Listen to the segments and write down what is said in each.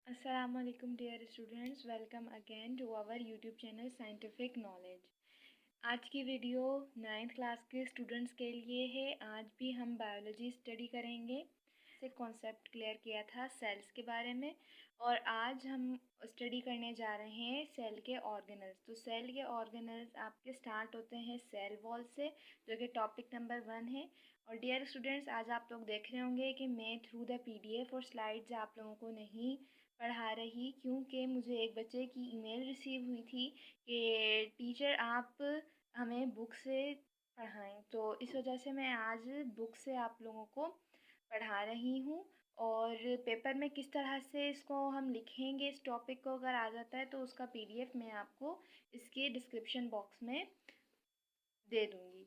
Assalamualaikum dear students, welcome again to our YouTube channel Scientific Knowledge। आज की video 9th class के students के लिए है। आज भी हम बायोलॉजी स्टडी करेंगे। से कॉन्सेप्ट क्लियर किया था सेल्स के बारे में और आज हम स्टडी करने जा रहे हैं सेल के ऑर्गेनल्स। तो सेल के ऑर्गेनल्स आपके स्टार्ट होते हैं सेल वॉल से, जो कि टॉपिक नंबर 1 है। और डियर स्टूडेंट्स, आज आप लोग देख रहे होंगे कि मैं थ्रू द PDF और स्लाइड्स आप लोगों को नहीं पढ़ा रही, क्योंकि मुझे एक बच्चे की ईमेल रिसीव हुई थी कि टीचर आप हमें बुक से पढ़ाएं। तो इस वजह से मैं आज बुक से आप लोगों को पढ़ा रही हूँ। और पेपर में किस तरह से इसको हम लिखेंगे, इस टॉपिक को अगर आ जाता है तो उसका PDF मैं आपको इसके डिस्क्रिप्शन बॉक्स में दे दूँगी।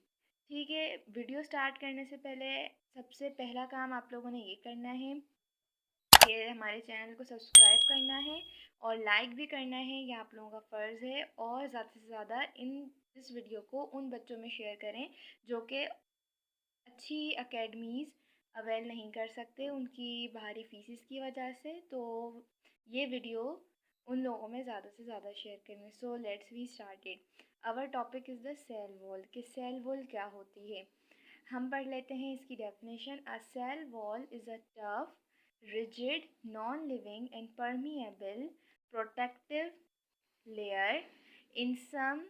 ठीक है, वीडियो स्टार्ट करने से पहले सबसे पहला काम आप लोगों ने ये करना है कि हमारे चैनल को सब्सक्राइब करना है और लाइक भी करना है, ये आप लोगों का फ़र्ज़ है। और ज़्यादा से ज़्यादा इस वीडियो को उन बच्चों में शेयर करें जो कि अच्छी अकेडमीज़ अवेल नहीं कर सकते उनकी भारी फीसिस की वजह से। तो ये वीडियो उन लोगों में ज़्यादा से ज़्यादा शेयर करें। So let's we started. Our topic is the cell wall. कि सेल वॉल क्या होती है, हम पढ़ लेते हैं इसकी definition. A cell wall is a tough, rigid, non-living and permeable protective layer in some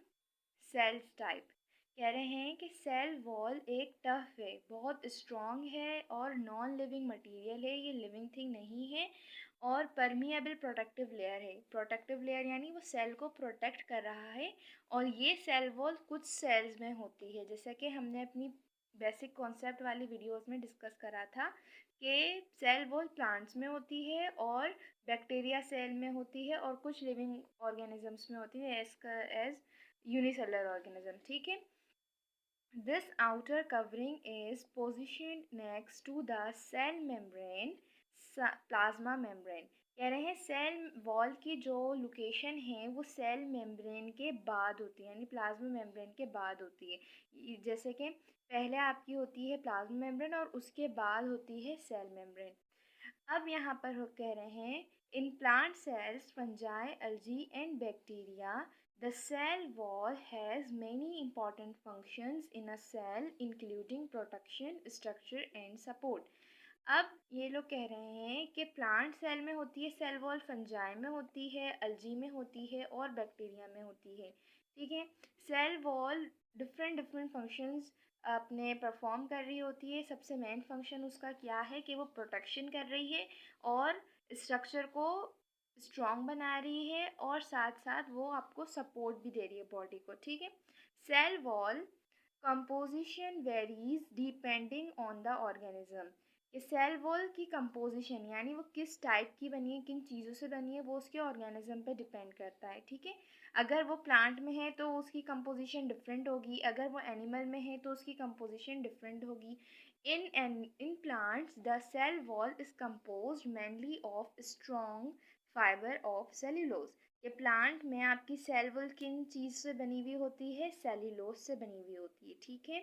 cells type। कह रहे हैं कि सेल वॉल एक टफ है, बहुत स्ट्रॉन्ग है और नॉन लिविंग मटेरियल है, ये लिविंग थिंग नहीं है। और परमिएबल प्रोटेक्टिव लेयर है। प्रोटेक्टिव लेयर यानी वो सेल को प्रोटेक्ट कर रहा है। और ये सेल वॉल कुछ सेल्स में होती है, जैसा कि हमने अपनी बेसिक कॉन्सेप्ट वाली वीडियोस में डिस्कस करा था कि सेल वॉल प्लांट्स में होती है और बैक्टीरिया सेल में होती है और कुछ लिविंग ऑर्गेनिजम्स में होती है एज यूनिसेलुलर ऑर्गेनिज्म। ठीक है, this outer covering is positioned next to the cell membrane, plasma membrane। कह रहे हैं सेल वॉल की जो लोकेशन है वो सेल मेम्ब्रेन के बाद होती है, यानी प्लाज्मा मेम्ब्रेन के बाद होती है। जैसे कि पहले आपकी होती है प्लाज्मा मेम्ब्रेन और उसके बाद होती है सेल मेम्ब्रेन। अब यहाँ पर कह रहे हैं in plant cells, fungi, algae and bacteria, the cell wall has many important functions in a cell including protection, structure and support। अब ये लोग कह रहे हैं कि प्लांट सेल में होती है सेल वॉल, फंजाई में होती है, अलजी में होती है और बैक्टीरिया में होती है। ठीक है, cell wall different different functions अपने परफॉर्म कर रही होती है। सबसे मेन फंक्शन उसका क्या है कि वो प्रोटेक्शन कर रही है और स्ट्रक्चर को स्ट्रॉन्ग बना रही है और साथ साथ वो आपको सपोर्ट भी दे रही है बॉडी को। ठीक है, cell wall composition varies depending on the organism. ये सेल वॉल की कंपोजिशन यानी वो किस टाइप की बनी है, किन चीज़ों से बनी है, वो उसके ऑर्गेनिज्म पे डिपेंड करता है। ठीक है, अगर वो प्लांट में है तो उसकी कंपोजिशन डिफरेंट होगी, अगर वो एनिमल में है तो उसकी कंपोजिशन डिफरेंट होगी। In plants, the cell wall is composed mainly of strong fiber of cellulose। ये प्लांट में आपकी सेल वॉल किन चीज़ से बनी हुई होती है, सेल्यूलोज से बनी हुई होती है। ठीक है,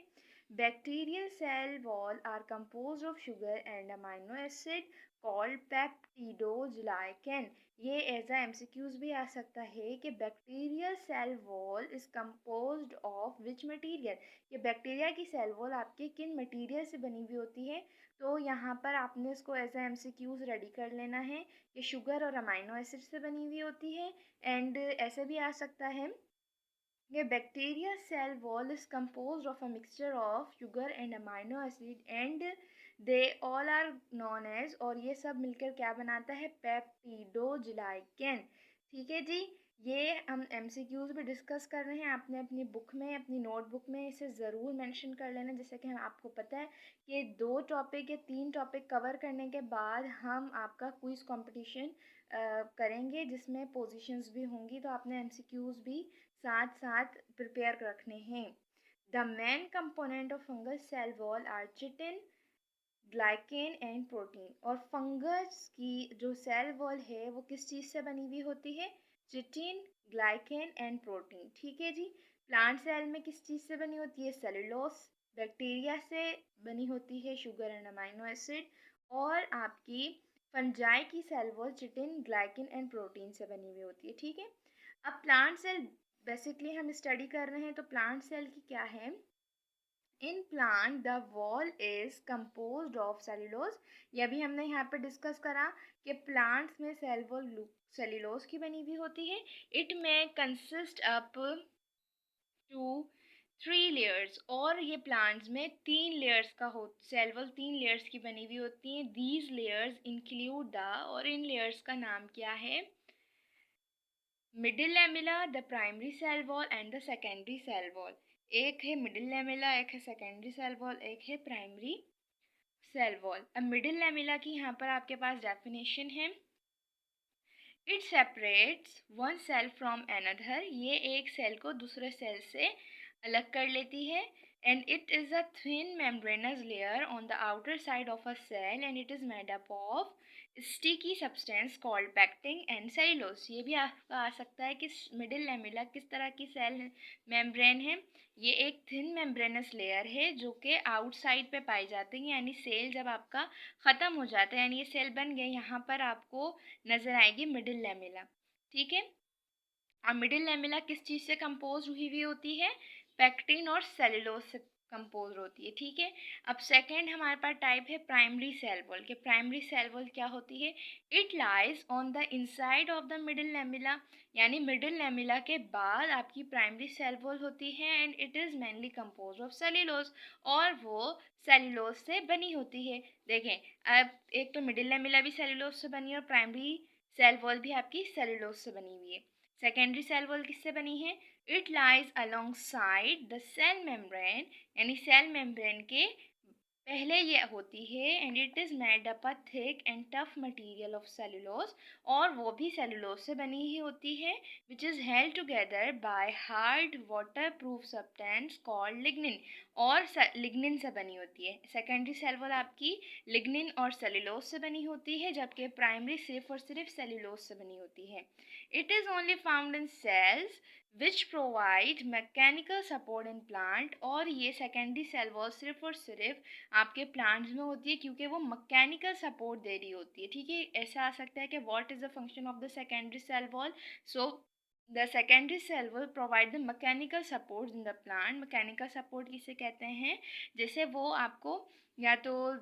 bacterial cell wall are composed of sugar and amino acid called peptidoglycan. ये एज अ MCQs भी आ सकता है कि bacterial cell wall is composed of which material. ये बैक्टीरिया की सेल वॉल आपके किन मटेरियल से बनी हुई होती है। तो यहाँ पर आपने इसको एज अ MCQs रेडी कर लेना है कि शुगर और अमाइनो एसिड से बनी हुई होती है। एंड ऐसे भी आ सकता है कि bacteria cell wall is composed of a mixture of sugar and amino acid and they all are non edge, और ये सब मिलकर क्या बनाता है, पेप्टिडोग्लाइकन। ठीक है जी, ये हम MCQs भी डिस्कस कर रहे हैं। आपने अपनी बुक में, अपनी नोटबुक में इसे ज़रूर मेंशन कर लेना। जैसे कि हम आपको पता है कि 2 टॉपिक या 3 टॉपिक कवर करने के बाद हम आपका क्विज़ कंपटीशन करेंगे जिसमें पोजीशंस भी होंगी, तो आपने MCQs भी साथ साथ प्रिपेयर रखने हैं। The main component of fungal cell wall are chitin, glycan and protein. और फंगस की जो सेल वॉल है वो किस चीज़ से बनी हुई होती है, चिटिन, ग्लाइकेन एंड प्रोटीन। ठीक है जी, प्लांट सेल में किस चीज़ से बनी होती है, सेलुलोस। बैक्टीरिया से बनी होती है शुगर एंड अमाइनो एसिड। और आपकी फंजाई की cell wall chitin, glycine and protein से बनी हुई होती है, ठीक है। अब प्लांट सेल बेसिकली हम स्टडी कर रहे हैं, तो प्लांट सेल की क्या है। In plant the wall is composed of cellulose. यह भी हमने यहाँ पे डिस्कस करा कि प्लांट्स में सेल वॉल सेल्यूलोज की बनी हुई होती है। इट में कंसिस्ट अप टू 3 लेयर्स, और ये प्लांट्स में 3 लेयर्स का हो, सेल वॉल 3 लेयर्स की बनी हुई होती हैं। दीज लेयर्स इंक्लूड द, और इन लेयर्स का नाम क्या है, middle lamella, the primary cell wall and the secondary cell wall. एक है मिडिल लैमेला, एक है सेकेंडरी सेल वॉल, एक है प्राइमरी सेल वॉल। अब मिडिल लैमेला की यहाँ पर आपके पास डेफिनेशन है, it separates one cell from another. ये एक सेल को दूसरे सेल से अलग कर लेती है। And it is a thin membranous layer on the outer side of a cell and it is made up of sticky substance called pectin and cellulose. ये भी आपका आ सकता है कि मिडिल लैमेला किस तरह की सेल मेम्ब्रेन है। ये एक थिन मेम्ब्रेनस लेयर है जो कि आउटसाइड पे पाई जाती है, यानी सेल जब आपका ख़त्म हो जाता है, यानी ये सेल बन गए, यहाँ पर आपको नज़र आएगी मिडिल लैमेला, ठीक है। अब मिडिल लैमेला किस चीज़ से कंपोज हुई हुई होती है, पैक्टिन और सेलुलोज से कंपोज होती है, ठीक है। अब सेकंड हमारे पास टाइप है प्राइमरी सेल वॉल के। प्राइमरी सेल वॉल क्या होती है, it lies on the inside of the middle lamella, यानी मिडिल लैमेला के बाद आपकी प्राइमरी सेल वॉल होती है। And it is mainly compose of cellulose, और वो सेल्यूलोज से बनी होती है। देखें, अब एक तो मिडिल लैमेला भी सेल्यूलोज से बनी है और प्राइमरी सेल वॉल भी आपकी सेल्यूलोज से बनी हुई है। सेकेंडरी सेल वॉल किससे बनी है, it lies alongside the cell membrane, यानी सेल मेम्ब्रेन के पहले ये होती है। And it is made up a thick and tough material of cellulose, और वो भी सेलुलोज से बनी ही होती है, which is held together by hard waterproof substance called lignin, और लिग्निन से बनी होती है। सेकेंडरी सेल वॉल आपकी लिग्निन और सेलुलोज से बनी होती है, जबकि प्राइमरी सिर्फ और सिर्फ सेलुलोज से बनी होती है। It is only found in cells which provide mechanical support in plant, और ये सेकेंडरी सेल वॉल सिर्फ और सिर्फ आपके प्लांट्स में होती है क्योंकि वो मैकेनिकल सपोर्ट दे रही होती है, ठीक है। ऐसा आ सकता है कि what is the function of the secondary cell wall, so the secondary cell wall provide the mechanical support in the plant. Mechanical support किसे कहते हैं, जैसे वो आपको या तो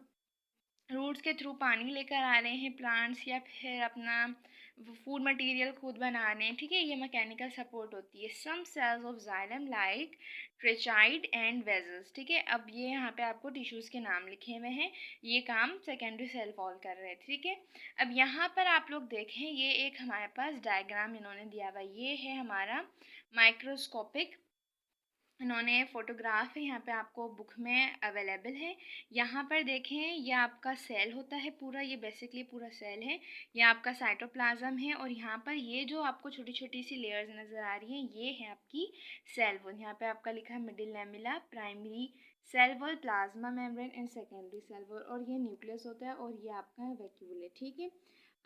रूट्स के थ्रू पानी लेकर आ रहे हैं प्लांट्स, या फिर अपना फूड मटेरियल खुद बना रहे हैं, ठीक है, ये मैकेनिकल सपोर्ट होती है। Some cells of xylem like tracheid and vessels, ठीक है। अब ये यहाँ पे आपको टिश्यूज़ के नाम लिखे हुए हैं, ये काम सेकेंडरी सेल वॉल कर रहे हैं, ठीक है। अब यहाँ पर आप लोग देखें, ये एक हमारे पास डायग्राम इन्होंने दिया हुआ, ये है हमारा माइक्रोस्कोपिक, इन्होंने फ़ोटोग्राफ है यहाँ पे आपको बुक में अवेलेबल है। यहाँ पर देखें, ये आपका सेल होता है पूरा, ये बेसिकली पूरा सेल है, ये आपका साइटोप्लाज्म है, और यहाँ पर ये जो आपको छोटी छोटी सी लेयर्स नज़र आ रही हैं, ये है आपकी सेल वॉल। यहाँ पे आपका लिखा है middle lamella, primary cell wall, plasma membrane and secondary cell wall, और ये न्यूक्लियस होता है, और ये आपका वैक्यूल है, ठीक है।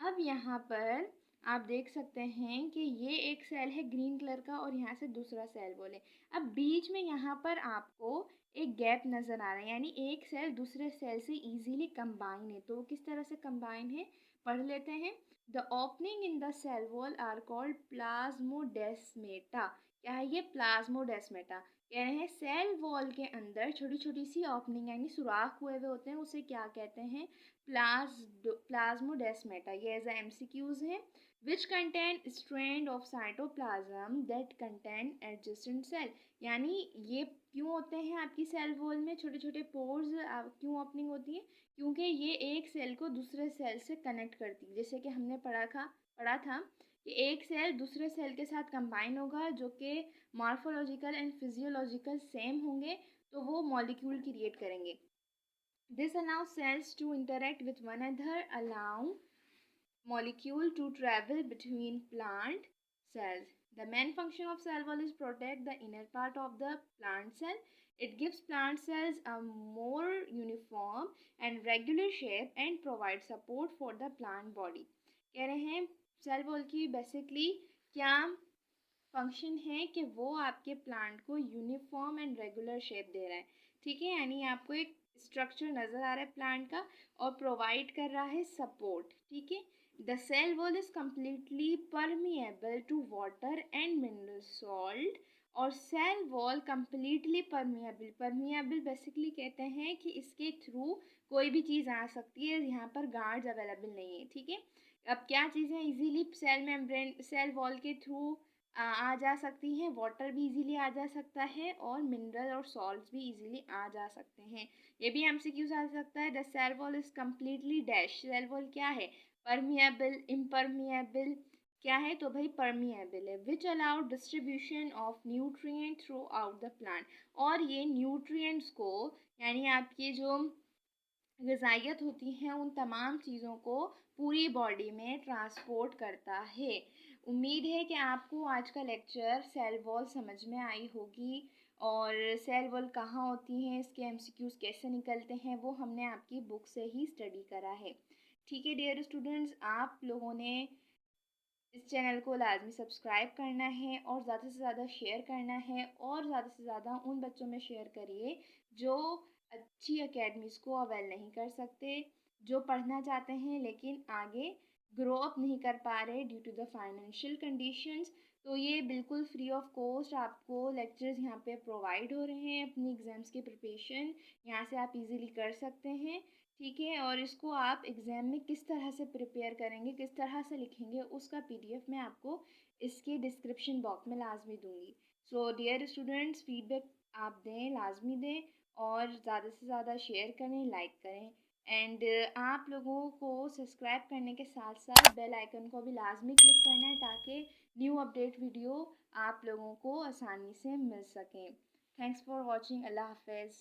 अब यहाँ पर आप देख सकते हैं कि ये एक सेल है ग्रीन कलर का, और यहाँ से दूसरा सेल वॉल है। अब बीच में यहाँ पर आपको एक गैप नज़र आ रहा है, यानी एक सेल दूसरे सेल से इजीली कंबाइन है। तो किस तरह से कंबाइन है, पढ़ लेते हैं। The opening in the cell wall are called plasmodesmata. क्या है ये, प्लाज्मोडेस्मेटा। कह रहे हैं सेल वॉल के अंदर छोटी छोटी सी ओपनिंग यानी सुराख हुए हुए होते हैं, उसे क्या कहते हैं, प्लाज्मोडेस्मेटा। ये एज MCQs हैं। which contain strand of cytoplasm that contain adjacent cell, यानी ये क्यों होते हैं आपकी सेल वॉल में छोटे छोटे पोर्स, क्यों ओपनिंग होती है, क्योंकि ये एक सेल को दूसरे सेल से कनेक्ट करती है। जैसे कि हमने पढ़ा था कि एक सेल दूसरे सेल के साथ कंबाइन होगा जो कि मॉर्फोलॉजिकल एंड फिजियोलॉजिकल सेम होंगे, तो वो मॉलिक्यूल क्रिएट करेंगे। This allows cells to interact with one another, allow molecule to travel between plant cells. The main function of cell wall is protect the inner part of the plant cell. It gives plant cells a more uniform and regular shape and provides support for the plant body. कह रहे हैं cell wall की basically क्या function है कि वो आपके plant को यूनिफॉर्म एंड रेगुलर शेप दे रहा है, ठीक है, यानी आपको एक स्ट्रक्चर नज़र आ रहा है प्लांट का और प्रोवाइड कर रहा है सपोर्ट, ठीक है। The cell wall is completely permeable to water and mineral salt, और cell wall completely permeable basically कहते हैं कि इसके थ्रू कोई भी चीज़ आ सकती है, यहाँ पर गार्ड्स अवेलेबल नहीं है, ठीक है। अब क्या चीज़ें easily cell membrane cell wall के थ्रू आ जा सकती हैं? वाटर भी इजीली आ जा सकता है और मिनरल और सॉल्ट्स भी इजीली आ जा सकते हैं। ये भी एमसीक्यूज आ सकता है। The cell wall is completely dash, cell wall क्या है? परमिएबल, इम्परमिएबल, क्या है? तो भाई परमिएबल है। Which allow distribution of nutrient through out the plant, और ये न्यूट्रिएंट्स को यानी आपकी जो ग़िज़ाइयत होती हैं उन तमाम चीज़ों को पूरी बॉडी में ट्रांसपोर्ट करता है। उम्मीद है कि आपको आज का लेक्चर सेल वॉल समझ में आई होगी, और सेल वॉल कहाँ होती हैं, इसके एमसीक्यूज़ कैसे निकलते हैं, वो हमने आपकी बुक से ही स्टडी करा है। ठीक है डियर स्टूडेंट्स, आप लोगों ने इस चैनल को लाजमी सब्सक्राइब करना है और ज़्यादा से ज़्यादा शेयर करना है, और ज़्यादा से ज़्यादा उन बच्चों में शेयर करिए जो अच्छी एकेडमीज़ को अवेल नहीं कर सकते, जो पढ़ना चाहते हैं लेकिन आगे ग्रो अप नहीं कर पा रहे due to the financial conditions. तो ये बिल्कुल फ्री ऑफ कॉस्ट आपको लेक्चर्स यहाँ पे प्रोवाइड हो रहे हैं। अपनी एग्ज़ाम्स की प्रिपरेशन यहाँ से आप इजीली कर सकते हैं, ठीक है। और इसको आप एग्ज़ाम में किस तरह से प्रिपेयर करेंगे, किस तरह से लिखेंगे, उसका पीडीएफ मैं आपको इसके डिस्क्रिप्शन बॉक्स में लाजमी दूंगी। सो डियर स्टूडेंट्स, फीडबैक आप दें, लाजमी दें, और ज़्यादा से ज़्यादा शेयर करें, लाइक करें, एंड आप लोगों को सब्सक्राइब करने के साथ साथ बेल आइकन को भी लाजमी क्लिक करना है ताकि न्यू अपडेट वीडियो आप लोगों को आसानी से मिल सकें। Thanks for watching. अल्लाह हाफिज़।